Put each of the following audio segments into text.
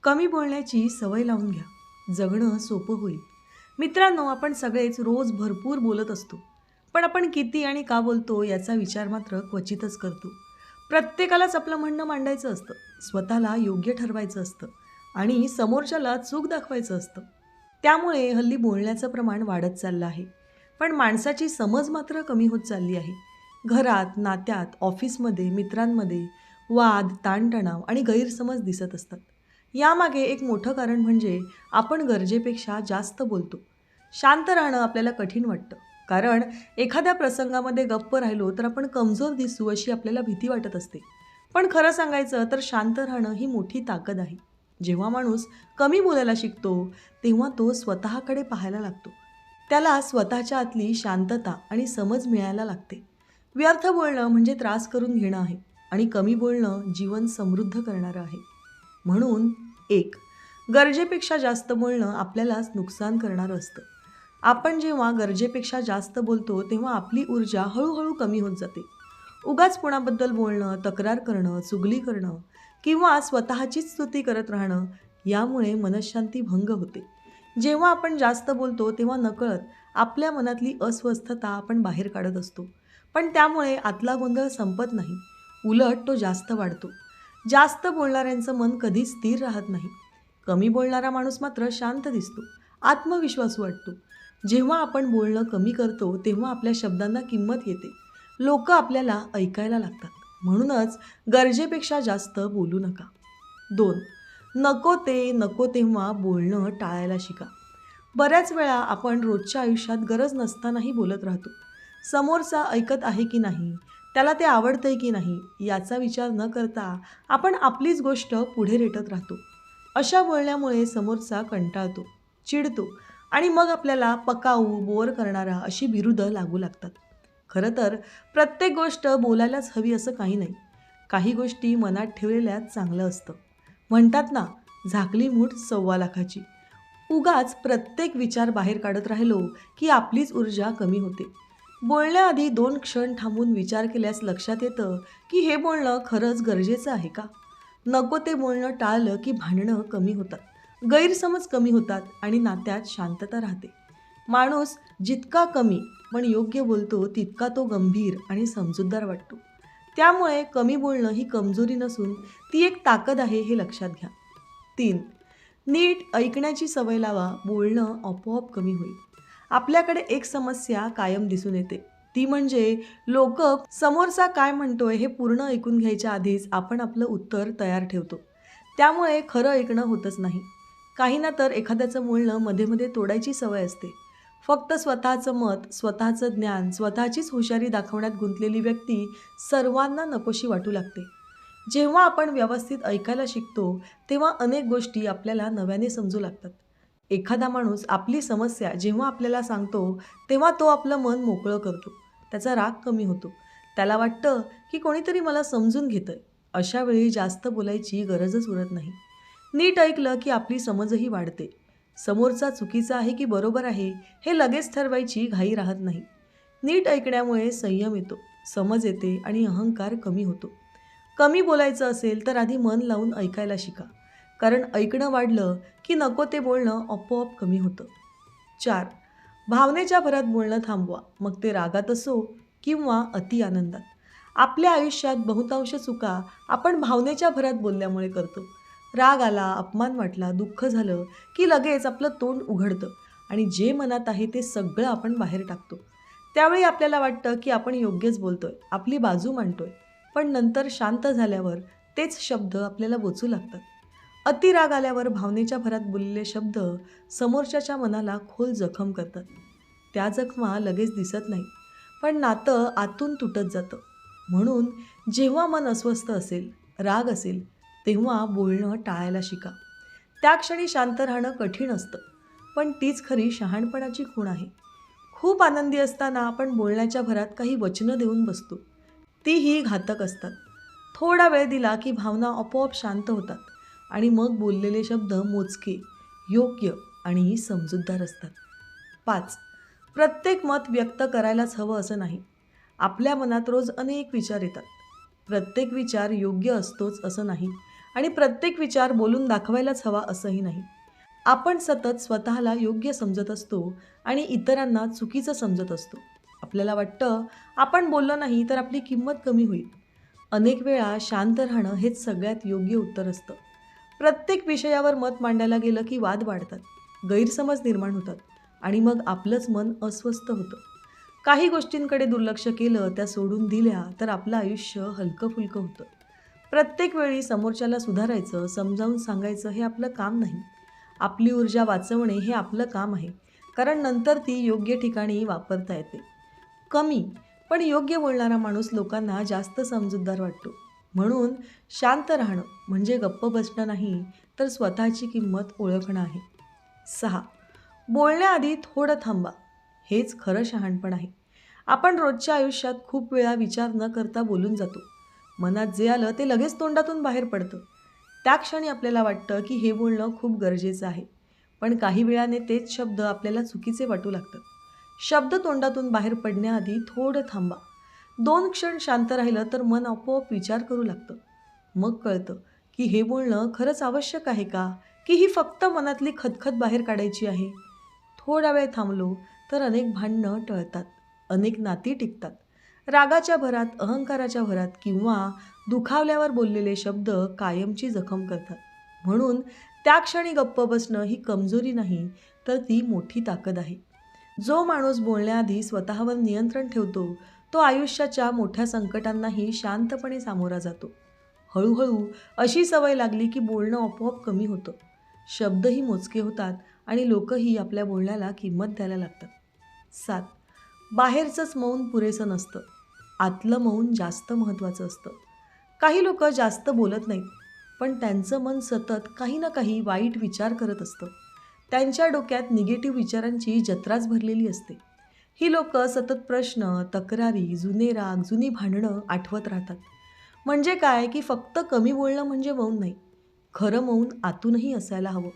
कमी बोलण्याची सवय लावून घ्या, जगणं सोपं होईल. मित्रांनो, आपण सगळेच रोज भरपूर बोलत असतो, पण आपण किती आणि का बोलतो याचा विचार मात्र क्वचितच करतो. प्रत्येकालाच आपलं म्हणणं मांडायचं असतं, स्वतःला योग्य ठरवायचं असतं आणि समोरच्याला चूक दाखवायचं असतं. त्यामुळे हल्ली बोलण्याचं प्रमाण वाढत चाललं आहे, पण माणसाची समज मात्र कमी होत चालली आहे. घरात, नात्यात, ऑफिसमध्ये, मित्रांमध्ये वाद, ताणतणाव आणि गैरसमज दिसत असतात. यामागे एक मोठं कारण म्हणजे आपण गरजेपेक्षा जास्त बोलतो. शांत राहणं आपल्याला कठीण वाटतं, कारण एखाद्या प्रसंगामध्ये गप्प राहिलो तर आपण कमजोर दिसू अशी आपल्याला भीती वाटत असते. पण खरं सांगायचं तर शांत राहणं ही मोठी ताकद आहे. जेव्हा माणूस कमी बोलायला शिकतो, तेव्हा तो स्वतःकडे पाहायला लागतो. त्याला स्वतःच्या आतली शांतता आणि समज मिळायला लागते. व्यर्थ बोलणं म्हणजे त्रास करून घेणं आहे आणि कमी बोलणं जीवन समृद्ध करणारं आहे. म्हणून एक, गरजेपेक्षा जास्त बोलणं आपल्यालाच नुकसान करणारं असतं. आपण जेव्हा गरजेपेक्षा जास्त बोलतो तेव्हा आपली ऊर्जा हळूहळू कमी होत जाते. उगाच कोणाबद्दल बोलणं, तक्रार करणं, चुगली करणं किंवा स्वतःचीच स्तुती करत राहणं यामुळे मनःशांती भंग होते. जेव्हा आपण जास्त बोलतो तेव्हा नकळत आपल्या मनातली अस्वस्थता आपण बाहेर काढत असतो. पण त्यामुळे आतला गोंधळ संपत नाही. उलट तो जास्त वाढतो. जास्त बोलणाऱ्यांचं मन कधीच स्थिर राहत नाही. कमी बोलणारा माणूस मात्र शांत दिसतो, आत्मविश्वासू वाटतो. जेव्हा आपण बोलणं कमी करतो तेव्हा आपल्या शब्दांना किंमत येते. लोक आपल्याला ऐकायला लागतात. म्हणूनच गरजेपेक्षा जास्त बोलू नका. 2, नको ते नको तेव्हा बोलणं टाळायला शिका. बऱ्याच वेळा आपण रोजच्या आयुष्यात गरज नसतानाही बोलत राहतो. समोरचा ऐकत आहे की नाही, त्याला ते आवडतंय की नाही याचा विचार न करता आपण आपलीच गोष्ट पुढे रेटत राहतो. अशा बोलण्यामुळे समोरचा कंटाळतो, चिडतो आणि मग आपल्याला पकाऊ, बोर करणारा अशी बिरुदं लागू लागतात. खरं तर प्रत्येक गोष्ट बोलायलाच हवी असं काही नाही. काही गोष्टी मनात ठेवलेल्याच चांगलं असतं. म्हणतात ना, झाकली मूठ सव्वा लाखाची. उगाच प्रत्येक विचार बाहेर काढत राहिलो की आपलीच ऊर्जा कमी होते. बोलण्याआधी 2 क्षण थांबून विचार केल्यास लक्षात येतं की हे बोलणं खरंच गरजेचं आहे का? नको ते बोलणं टाळलं की भांडणं कमी होतात, गैरसमज कमी होतात आणि नात्यात शांतता राहते. माणूस जितका कमी पण योग्य बोलतो तितका तो गंभीर आणि समजूतदार वाटतो. त्यामुळे कमी बोलणं ही कमजोरी नसून ती एक ताकद आहे हे लक्षात घ्या. 3, नीट ऐकण्याची सवय लावा, बोलणं आपोआप कमी होईल. आपल्याकडे एक समस्या कायम दिसून येते. ती म्हणजे लोक समोरचा काय म्हणतोय हे पूर्ण ऐकून घ्यायच्या आधीच आपण आपलं उत्तर तयार ठेवतो. त्यामुळे खरं ऐकणं होतच नाही. काहींना तर एखाद्याचं बोलणं मध्ये-मध्ये तोडायची सवय असते. फक्त स्वतःचं मत, स्वतःचं ज्ञान, स्वतःचीच हुशारी दाखवण्यात गुंतलेली व्यक्ती सर्वांना नकोशी वाटू लागते. जेव्हा आपण व्यवस्थित ऐकायला शिकतो, तेव्हा अनेक गोष्टी आपल्याला नव्याने समजू लागतात. एखादा माणूस आपली समस्या जेव्हा आपल्याला सांगतो, तेव्हा तो आपलं मन मोकळं करतो. त्याचा राग कमी होतो. त्याला वाटतं, की कोणीतरी मला समजून घेतंय. अशा वेळी जास्त बोलायची गरजच उरत नाही. नीट ऐकलं की आपली समजही वाढते. समोरचा चुकीचा आहे की बरोबर आहे, हे लगेच ठरवायची घाई राहत नाही. नीट ऐकण्यामुळे संयम येतो, समज येते आणि अहंकार कमी होतो. कमी बोलायचं असेल तर आधी मन लावून ऐकायला शिका. कारण ऐकणं वाढलं की नको ते बोलणं आपोआप कमी होतं. 4, भावनेच्या भरात बोलणं थांबवा. मग ते रागात असो किंवा अति आनंदात. आपल्या आयुष्यात बहुतांश चुका आपण भावनेच्या भरात बोलल्यामुळे करतो. राग आला, अपमान वाटला, दुःख झालं की लगेच आपलं तोंड उघडतं आणि जे मनात आहे ते सगळं आपण बाहेर टाकतो. त्यावेळी आपल्याला वाटतं की आपण योग्यच बोलतोय, आपली बाजू मांडतोय. पण नंतर शांत झाल्यावर तेच शब्द आपल्याला बोचू लागतात. अति राग आल्यावर भावनेच्या भरात बोललेले शब्द समोरच्याच्या मनाला खोल जखम करतात. त्या जखमा लगेच दिसत नाही, पण नातं आतून तुटत जातं. म्हणून जेव्हा मन अस्वस्थ असेल, राग असेल, तेव्हा बोलणं टाळायला शिका. त्या क्षणी शांत राहणं कठीण असतं, पण तीच खरी शहाणपणाची खूण आहे. खूप आनंदी असताना आपण बोलण्याच्या भरात काही वचनं देऊन बसतो. तीही घातक असतात. थोडा वेळ दिला की भावना आपोआप शांत होतात आणि मग बोललेले शब्द मोजके, योग्य आणि समजूतदार असतात. 5, प्रत्येक मत व्यक्त करायलाच हवं असं नाही. आपल्या मनात रोज अनेक विचार येतात. प्रत्येक विचार योग्य असतोच असं नाही आणि प्रत्येक विचार बोलून दाखवायलाच हवा असंही नाही. आपण सतत स्वतःला योग्य समजत असतो आणि इतरांना चुकीचं समजत असतो. आपल्याला वाटतं आपण बोललो नाही तर आपली किंमत कमी होईल. अनेक वेळा शांत राहणं हेच सगळ्यात योग्य उत्तर असतं. प्रत्येक विषयावर मत मांडायला गेलं की वाद वाढतात, गैरसमज निर्माण होतात आणि मग आपलंच मन अस्वस्थ होतं. काही गोष्टींकडे दुर्लक्ष केलं, त्या सोडून दिल्या तर आपलं आयुष्य हलकं-फुलकं होतं. प्रत्येक वेळी समोरच्याला सुधारायचं, समजावून सांगायचं हे आपलं काम नाही. आपली ऊर्जा वाचवणे हे आपलं काम आहे. कारण नंतर ती योग्य ठिकाणी वापरता येते. कमी पण योग्य बोलणारा माणूस लोकांना जास्त समजूतदार वाटतो. म्हणून शांत राहणं म्हणजे गप्प बसणं नाही, तर स्वतःची किंमत ओळखणं आहे. 6. बोलण्याआधी थोडं थांबा. हेच खरं शहाणपण आहे. आपण रोजच्या आयुष्यात खूप वेळा विचार न करता बोलून जातो. मनात जे आलं ते लगेच तोंडातून बाहेर पडतं. त्या क्षणी आपल्याला वाटतं की हे बोलणं खूप गरजेचं आहे. पण काही वेळाने तेच शब्द आपल्याला चुकीचे वाटू लागतात. शब्द तोंडातून बाहेर पडण्याआधी थोडं थांबा. 2 क्षण शांत राहिलं तर मन आपोआप विचार करू लागतं. मग कळतं की हे बोलणं खरंच आवश्यक आहे का? की ही फक्त मनातली खदखद बाहेर काढायची आहे? थोडा वेळ थांबलो तर अनेक भांडणं टळतात, अनेक नाती टिकतात. रागाच्या भरात, अहंकाराच्या भरात किंवा दुखावल्यावर बोललेले शब्द कायमची जखम करतात. म्हणून त्या क्षणी गप्प बसणं ही कमजोरी नाही, तर ती मोठी ताकद आहे. जो माणूस बोलण्याआधी स्वतःवर नियंत्रण ठेवतो, तो आयुष्याच्या मोठ्या संकटांनाही शांतपणे सामोरा जातो. हळूहळू अशी सवय लागली की बोलणं आपोआप कमी होतं. शब्दही मोजके होतात आणि लोकही आपल्या बोलण्याला किंमत द्यायला लागतात. 7. बाहेरचंच मौन पुरेसं नसतं. आतलं मौन जास्त महत्त्वाचं असतं. काही लोक जास्त बोलत नाहीत, पण त्यांचं मन सतत काही ना काही वाईट विचार करत असतं. त्यांच्या डोक्यात निगेटिव्ह विचारांची जत्राच भरलेली असते. ही लोक सतत प्रश्न, तक्रारी, जुने राग, जुनी भांडणं आठवत राहतात. म्हणजे काय की फक्त कमी बोलणं म्हणजे मौन नाही. खरं मौन आतूनही असायला हवं.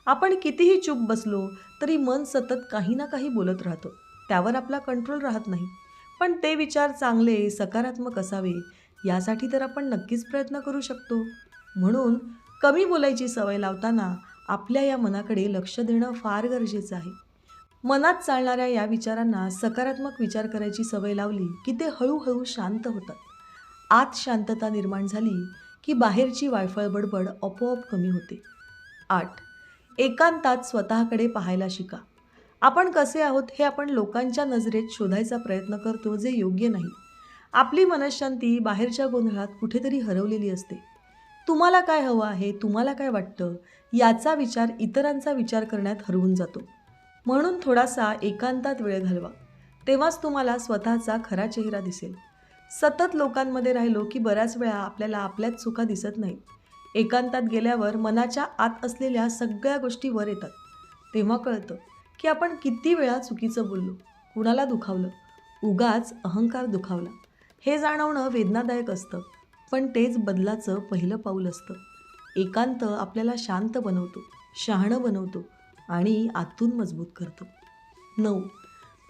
आपण कितीही चूप बसलो तरी मन सतत काही ना काही बोलत राहतं. त्यावर आपला कंट्रोल राहत नाही. पण ते विचार चांगले, सकारात्मक असावे यासाठी तर आपण नक्कीच प्रयत्न करू शकतो. म्हणून कमी बोलायची सवय लावताना आपल्या या मनाकडे लक्ष देणं फार गरजेचं आहे. मनात चालणाऱ्या या विचारांना सकारात्मक विचार करायची सवय लावली की ते हळूहळू शांत होतात. आत शांतता निर्माण झाली की बाहेरची वायफळ बडबड आपोआप कमी होते. 8. एकांतात स्वतःकडे पाहायला शिका. आपण कसे आहोत हे आपण लोकांच्या नजरेत शोधायचा प्रयत्न करतो, जे योग्य नाही. आपली मनःशांती बाहेरच्या गोंधळात कुठेतरी हरवलेली असते. तुम्हाला काय हवं आहे, तुम्हाला काय वाटतं, याचा विचार इतरांचा विचार करण्यात हरवून जातो. म्हणून थोडासा एकांतात वेळ घालवा. तेव्हाच तुम्हाला स्वतःचा खरा चेहरा दिसेल. सतत लोकांमध्ये राहिलो की बऱ्याच वेळा आपल्याला आपल्याच चुका दिसत नाहीत. एकांतात गेल्यावर मनाच्या आत असलेल्या सगळ्या गोष्टी वर येतात. तेव्हा कळतं की आपण किती वेळा चुकीचं बोललो, कुणाला दुखावलं, उगाच अहंकार दुखावला. हे जाणवणं वेदनादायक असतं, पण तेच बदलाचं पहिलं पाऊल असतं. एकांत आपल्याला शांत बनवतो, शहाणं बनवतो आणि आतून मजबूत करतो. 9.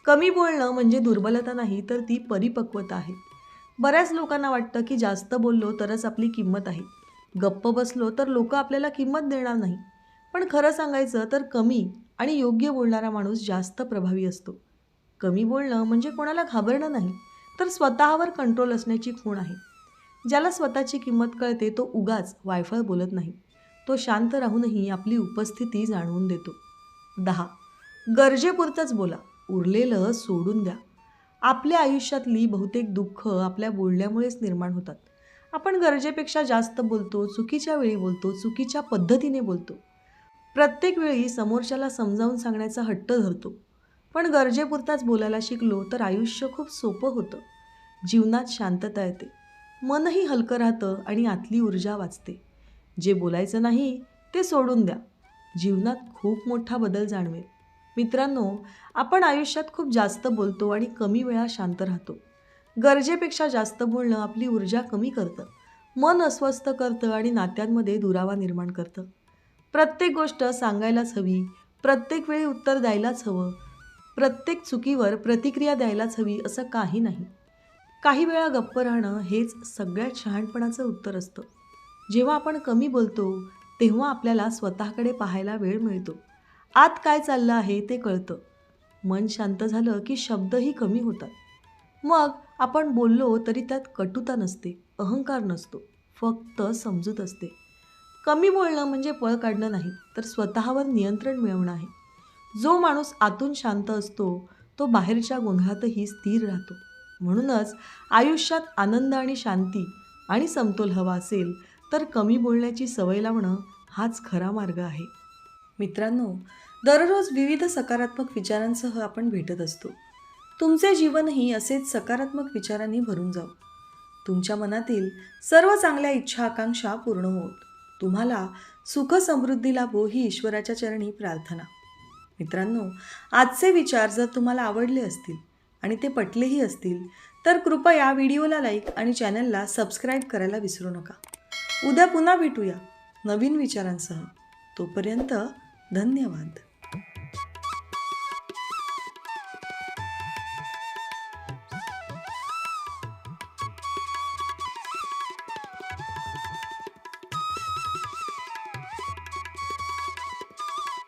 कमी बोलणं म्हणजे दुर्बलता नाही, तर ती परिपक्वता आहे. बऱ्याच लोकांना वाटतं की जास्त बोललो तरच आपली किंमत आहे. गप्प बसलो तर लोक आपल्याला किंमत देणार नाही. पण खरं सांगायचं तर कमी आणि योग्य बोलणारा माणूस जास्त प्रभावी असतो. कमी बोलणं म्हणजे कोणाला घाबरणं नाही, तर स्वतःवर कंट्रोल असण्याची खूण आहे. ज्याला स्वतःची किंमत कळते तो उगाच वायफळ बोलत नाही. तो शांत राहूनही आपली उपस्थिती जाणवून देतो. 10. गरजेपुरतंच बोला, उरलेलं सोडून द्या. आपल्या आयुष्यातली बहुतेक दुःख आपल्या बोलण्यामुळेच निर्माण होतात. आपण गरजेपेक्षा जास्त बोलतो, चुकीच्या वेळी बोलतो, चुकीच्या पद्धतीने बोलतो. प्रत्येक वेळी समोरच्याला समजावून सांगण्याचा हट्ट धरतो. पण गरजेपुरताच बोलायला शिकलो तर आयुष्य खूप सोपं होतं. जीवनात शांतता येते, मनही हलकं राहतं आणि आतली ऊर्जा वाचते. जे बोलायचं नाही ते सोडून द्या. जीवनात खूप मोठा बदल जाणवेल. मित्रांनो, आपण आयुष्यात खूप जास्त बोलतो आणि कमी वेळा शांत राहतो. गरजेपेक्षा जास्त बोलणं आपली ऊर्जा कमी करतं, मन अस्वस्थ करतं आणि नात्यांमध्ये दुरावा निर्माण करतं. प्रत्येक गोष्ट सांगायलाच हवी, प्रत्येक वेळी उत्तर द्यायलाच हवं, प्रत्येक चुकीवर प्रतिक्रिया द्यायलाच हवी असं काही नाही. काही वेळा गप्प राहणं हेच सगळ्यात शहाणपणाचं उत्तर असतं. जेव्हा आपण कमी बोलतो तेव्हा आपल्याला स्वतःकडे पाहायला वेळ मिळतो. आत काय चाललं आहे ते कळतं. मन शांत झालं की शब्दही कमी होतात. मग आपण बोललो तरी त्यात कटुता नसते, अहंकार नसतो, फक्त समजूत असते. कमी बोलणं म्हणजे पळ काढणं नाही, तर स्वतःवर नियंत्रण मिळवणं आहे. जो माणूस आतून शांत असतो तो बाहेरच्या गोंधळातही स्थिर राहतो. म्हणूनच आयुष्यात आनंद आणि शांती आणि समतोल हवा असेल तर कमी बोलण्याची सवय लावणं हाच खरा मार्ग आहे. मित्रांनो, दररोज विविध सकारात्मक विचारांसह आपण भेटत असतो. तुमचे जीवनही असेच सकारात्मक विचारांनी भरून जाऊ. तुमच्या मनातील सर्व चांगल्या इच्छा आकांक्षा पूर्ण होत. तुम्हाला सुख समृद्धी लाभो ही ईश्वराच्या चरणी प्रार्थना. मित्रांनो, आजचे विचार जर तुम्हाला आवडले असतील आणि ते पटलेही असतील तर कृपया व्हिडिओला लाईक आणि चॅनलला सबस्क्राईब करायला विसरू नका. उद्या पुन्हा भेटूया नवीन विचारांसह. तोपर्यंत धन्यवाद.